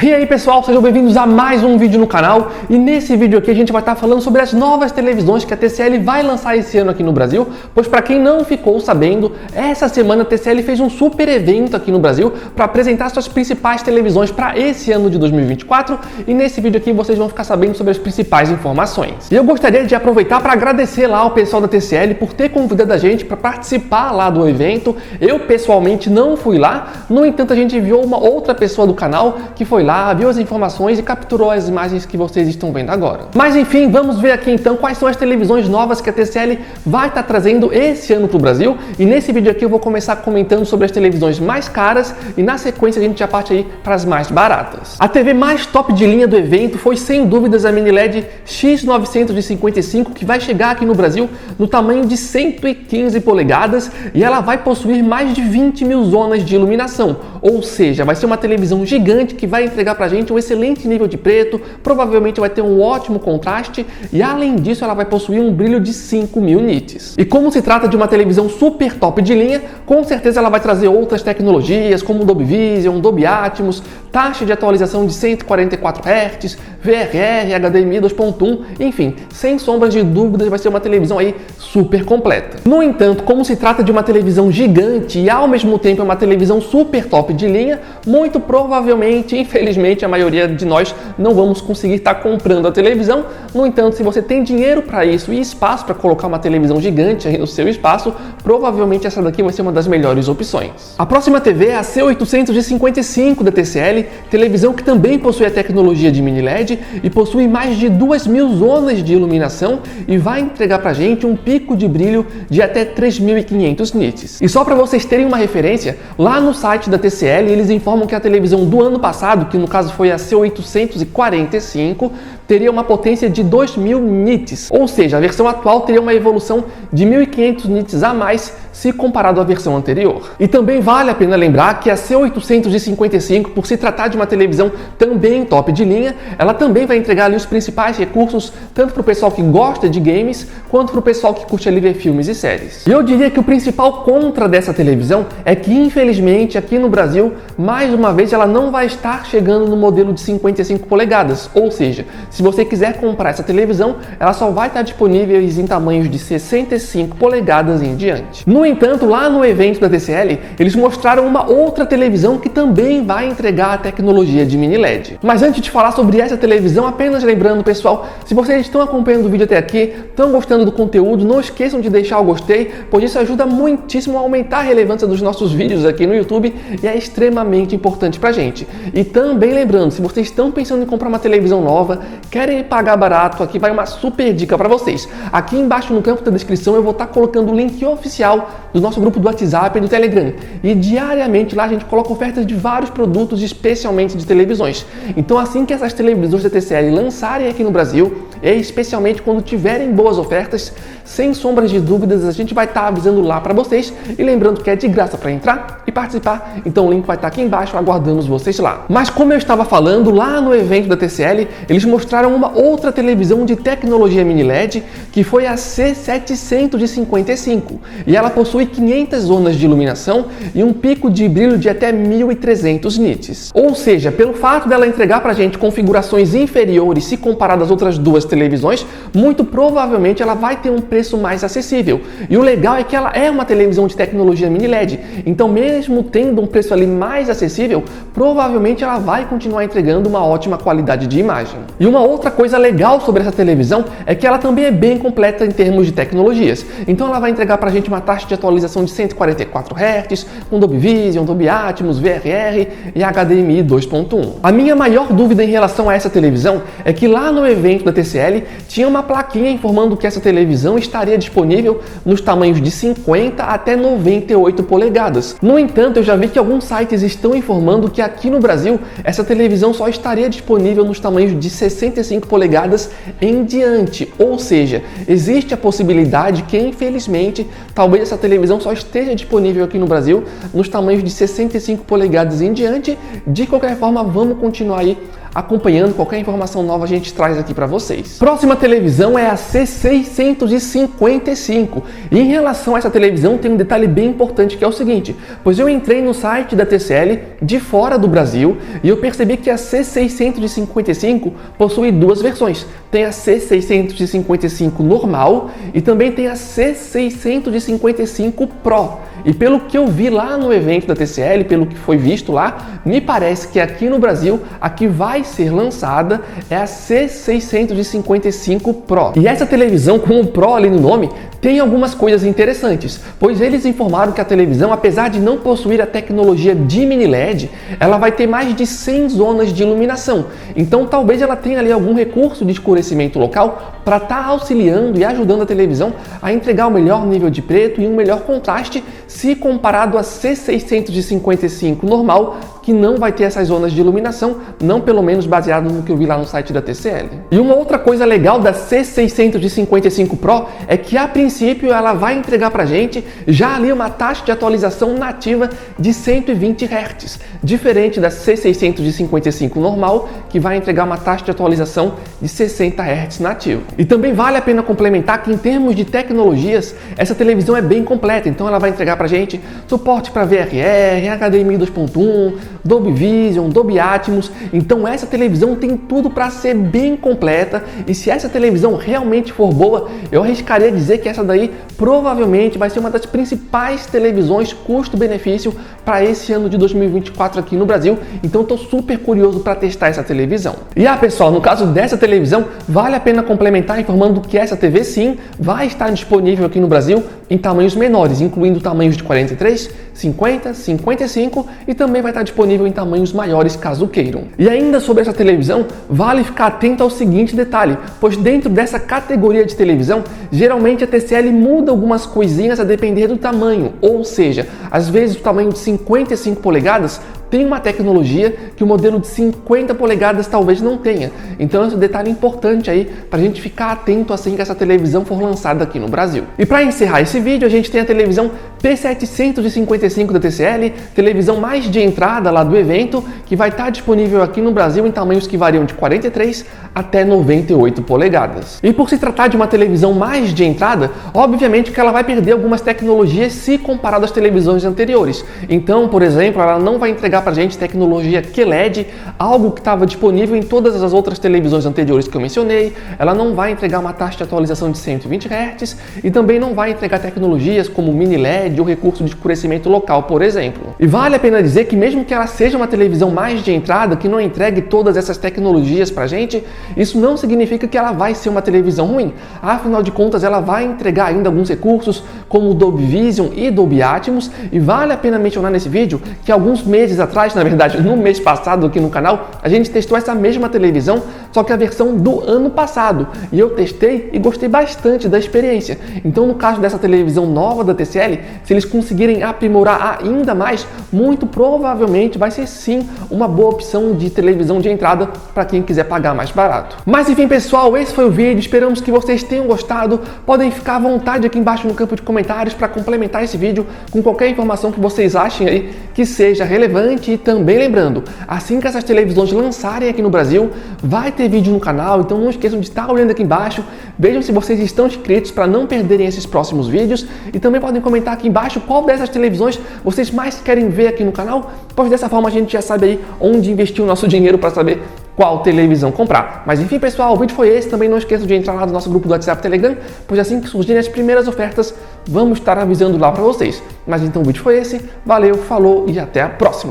E aí pessoal, sejam bem-vindos a mais um vídeo no canal. E nesse vídeo aqui a gente vai estar falando sobre as novas televisões que a TCL vai lançar esse ano aqui no Brasil. Pois para quem não ficou sabendo, essa semana a TCL fez um super evento aqui no Brasil para apresentar suas principais televisões para esse ano de 2024. E nesse vídeo aqui vocês vão ficar sabendo sobre as principais informações. E eu gostaria de aproveitar para agradecer lá ao pessoal da TCL por ter convidado a gente para participar lá do evento. Eu pessoalmente não fui lá, no entanto a gente enviou uma outra pessoa do canal que foi lá, viu as informações e capturou as imagens que vocês estão vendo agora. Mas enfim, vamos ver aqui então quais são as televisões novas que a TCL vai estar trazendo esse ano para o Brasil. E nesse vídeo aqui eu vou começar comentando sobre as televisões mais caras e na sequência a gente já parte aí para as mais baratas. A TV mais top de linha do evento foi sem dúvidas a mini LED X955, que vai chegar aqui no Brasil no tamanho de 115 polegadas e ela vai possuir mais de 20 mil zonas de iluminação, ou seja, vai ser uma televisão gigante que vai entregar pra gente um excelente nível de preto, provavelmente vai ter um ótimo contraste e além disso ela vai possuir um brilho de 5.000 nits. E como se trata de uma televisão super top de linha, com certeza ela vai trazer outras tecnologias como Dolby Vision, Dolby Atmos, taxa de atualização de 144 Hz, VRR, HDMI 2.1, enfim, sem sombras de dúvidas vai ser uma televisão aí super completa. No entanto, como se trata de uma televisão gigante e ao mesmo tempo é uma televisão super top de linha, muito provavelmente, infelizmente, a maioria de nós não vamos conseguir estar comprando a televisão. No entanto, se você tem dinheiro para isso e espaço para colocar uma televisão gigante aí no seu espaço, provavelmente essa daqui vai ser uma das melhores opções. A próxima TV é a C855 da TCL, televisão que também possui a tecnologia de mini LED e possui mais de 2.000 zonas de iluminação e vai entregar pra gente um pico de brilho de até 3.500 nits. E só para vocês terem uma referência, lá no site da TCL eles informam que a televisão do ano passado, que no caso foi a C845, teria uma potência de 2.000 nits, ou seja, a versão atual teria uma evolução de 1.500 nits a mais se comparado à versão anterior. E também vale a pena lembrar que a C855, por se tratar de uma televisão também top de linha, ela também vai entregar ali os principais recursos tanto para o pessoal que gosta de games, quanto para o pessoal que curte ali ver filmes e séries. E eu diria que o principal contra dessa televisão é que, infelizmente, aqui no Brasil, mais uma vez, ela não vai estar chegando no modelo de 55 polegadas, ou seja, se você quiser comprar essa televisão, ela só vai estar disponível em tamanhos de 65 polegadas em diante. No entanto, lá no evento da TCL, eles mostraram uma outra televisão que também vai entregar a tecnologia de mini LED. Mas antes de falar sobre essa televisão, apenas lembrando, pessoal, se vocês estão acompanhando o vídeo até aqui, estão gostando do conteúdo, não esqueçam de deixar o gostei, pois isso ajuda muitíssimo a aumentar a relevância dos nossos vídeos aqui no YouTube e é extremamente importante pra gente. E também lembrando, se vocês estão pensando em comprar uma televisão nova, querem pagar barato, aqui vai uma super dica para vocês. Aqui embaixo no campo da descrição eu vou estar colocando o link oficial do nosso grupo do WhatsApp e do Telegram. E diariamente lá a gente coloca ofertas de vários produtos, especialmente de televisões. Então assim que essas televisões da TCL lançarem aqui no Brasil, e especialmente quando tiverem boas ofertas, sem sombras de dúvidas a gente vai estar avisando lá para vocês. E lembrando que é de graça para entrar e participar, então o link vai estar aqui embaixo aguardando vocês lá. Mas como eu estava falando, lá no evento da TCL, eles mostraram uma outra televisão de tecnologia mini LED, que foi a C755, e ela possui 500 zonas de iluminação e um pico de brilho de até 1.300 nits. Ou seja, pelo fato dela entregar pra gente configurações inferiores se comparado às outras duas televisões, muito provavelmente ela vai ter um preço mais acessível. E o legal é que ela é uma televisão de tecnologia mini LED, então mesmo tendo um preço ali mais acessível, provavelmente ela vai continuar entregando uma ótima qualidade de imagem. E uma outra coisa legal sobre essa televisão é que ela também é bem completa em termos de tecnologias. Então ela vai entregar pra gente uma taxa de atualização de 144 Hz, com Dolby Vision, Dolby Atmos, VRR e HDMI 2.1. A minha maior dúvida em relação a essa televisão é que lá no evento da TCL tinha uma plaquinha informando que essa televisão estaria disponível nos tamanhos de 50 até 98 polegadas. No entanto, eu já vi que alguns sites estão informando que aqui no Brasil essa televisão só estaria disponível nos tamanhos de 65 polegadas em diante, ou seja, existe a possibilidade que infelizmente talvez essa televisão só esteja disponível aqui no Brasil nos tamanhos de 65 polegadas em diante, De qualquer forma, vamos continuar aí acompanhando, qualquer informação nova a gente traz aqui para vocês. Próxima televisão é a C655. E em relação a essa televisão tem um detalhe bem importante, que é o seguinte, pois eu entrei no site da TCL de fora do Brasil e eu percebi que a C655 possui duas versões. Tem a C655 normal e também tem a C655 Pro. E pelo que eu vi lá no evento da TCL, pelo que foi visto lá, me parece que aqui no Brasil, a que vai ser lançada é a C655 Pro. E essa televisão com o Pro ali no nome tem algumas coisas interessantes, pois eles informaram que a televisão, apesar de não possuir a tecnologia de mini LED, ela vai ter mais de 100 zonas de iluminação. Então talvez ela tenha ali algum recurso de escurecimento local para estar auxiliando e ajudando a televisão a entregar o melhor nível de preto e um melhor contraste se comparado a C655 normal, que não vai ter essas zonas de iluminação, não pelo menos baseado no que eu vi lá no site da TCL. E uma outra coisa legal da C655 Pro é que a princípio ela vai entregar pra gente já ali uma taxa de atualização nativa de 120 Hz, diferente da C655 normal, que vai entregar uma taxa de atualização de 60 Hz nativo. E também vale a pena complementar que em termos de tecnologias, essa televisão é bem completa, então ela vai entregar pra gente suporte para VRR, HDMI 2.1, Dolby Vision, Dolby Atmos. Então essa televisão tem tudo para ser bem completa, e se essa televisão realmente for boa, eu arriscaria dizer que essa daí provavelmente vai ser uma das principais televisões custo-benefício para esse ano de 2024 aqui no Brasil. Então estou super curioso para testar essa televisão. E pessoal, no caso dessa televisão, vale a pena complementar informando que essa TV sim vai estar disponível aqui no Brasil em tamanhos menores, incluindo tamanhos de 43, 50, 55 e também vai estar disponível em tamanhos maiores caso queiram. E ainda sobre essa televisão, vale ficar atento ao seguinte detalhe, pois dentro dessa categoria de televisão, geralmente a TCL muda algumas coisinhas a depender do tamanho, ou seja, às vezes o tamanho de 55 polegadas tem uma tecnologia que o modelo de 50 polegadas talvez não tenha. Então esse detalhe importante aí para a gente ficar atento assim que essa televisão for lançada aqui no Brasil. E para encerrar esse vídeo, a gente tem a televisão P755 da TCL, televisão mais de entrada lá do evento, que vai estar disponível aqui no Brasil em tamanhos que variam de 43 até 98 polegadas. E por se tratar de uma televisão mais de entrada, obviamente que ela vai perder algumas tecnologias se comparado às televisões anteriores. Então, por exemplo, ela não vai entregar pra gente tecnologia QLED, algo que estava disponível em todas as outras televisões anteriores que eu mencionei. Ela não vai entregar uma taxa de atualização de 120 Hz e também não vai entregar tecnologias como mini LED ou recurso de escurecimento local, por exemplo. E vale a pena dizer que mesmo que ela seja uma televisão mais de entrada, que não entregue todas essas tecnologias pra gente, isso não significa que ela vai ser uma televisão ruim. Afinal de contas, ela vai entregar ainda alguns recursos como o Dolby Vision e Dolby Atmos, e vale a pena mencionar nesse vídeo que alguns meses atrás, na verdade, no mês passado aqui no canal, a gente testou essa mesma televisão, só que a versão do ano passado. E eu testei e gostei bastante da experiência. Então, no caso dessa televisão nova da TCL, se eles conseguirem aprimorar ainda mais, muito provavelmente vai ser sim uma boa opção de televisão de entrada para quem quiser pagar mais barato. Mas enfim, pessoal, esse foi o vídeo. Esperamos que vocês tenham gostado. Podem ficar à vontade aqui embaixo no campo de comentários para complementar esse vídeo com qualquer informação que vocês achem aí que seja relevante. E também lembrando, assim que essas televisões lançarem aqui no Brasil, vai ter vídeo no canal, então não esqueçam de estar olhando aqui embaixo, vejam se vocês estão inscritos para não perderem esses próximos vídeos, e também podem comentar aqui embaixo qual dessas televisões vocês mais querem ver aqui no canal, pois dessa forma a gente já sabe aí onde investir o nosso dinheiro para saber qual televisão comprar. Mas enfim, pessoal, o vídeo foi esse. Também não esqueçam de entrar lá no nosso grupo do WhatsApp e Telegram, pois assim que surgirem as primeiras ofertas, vamos estar avisando lá para vocês. Mas então o vídeo foi esse. Valeu, falou e até a próxima!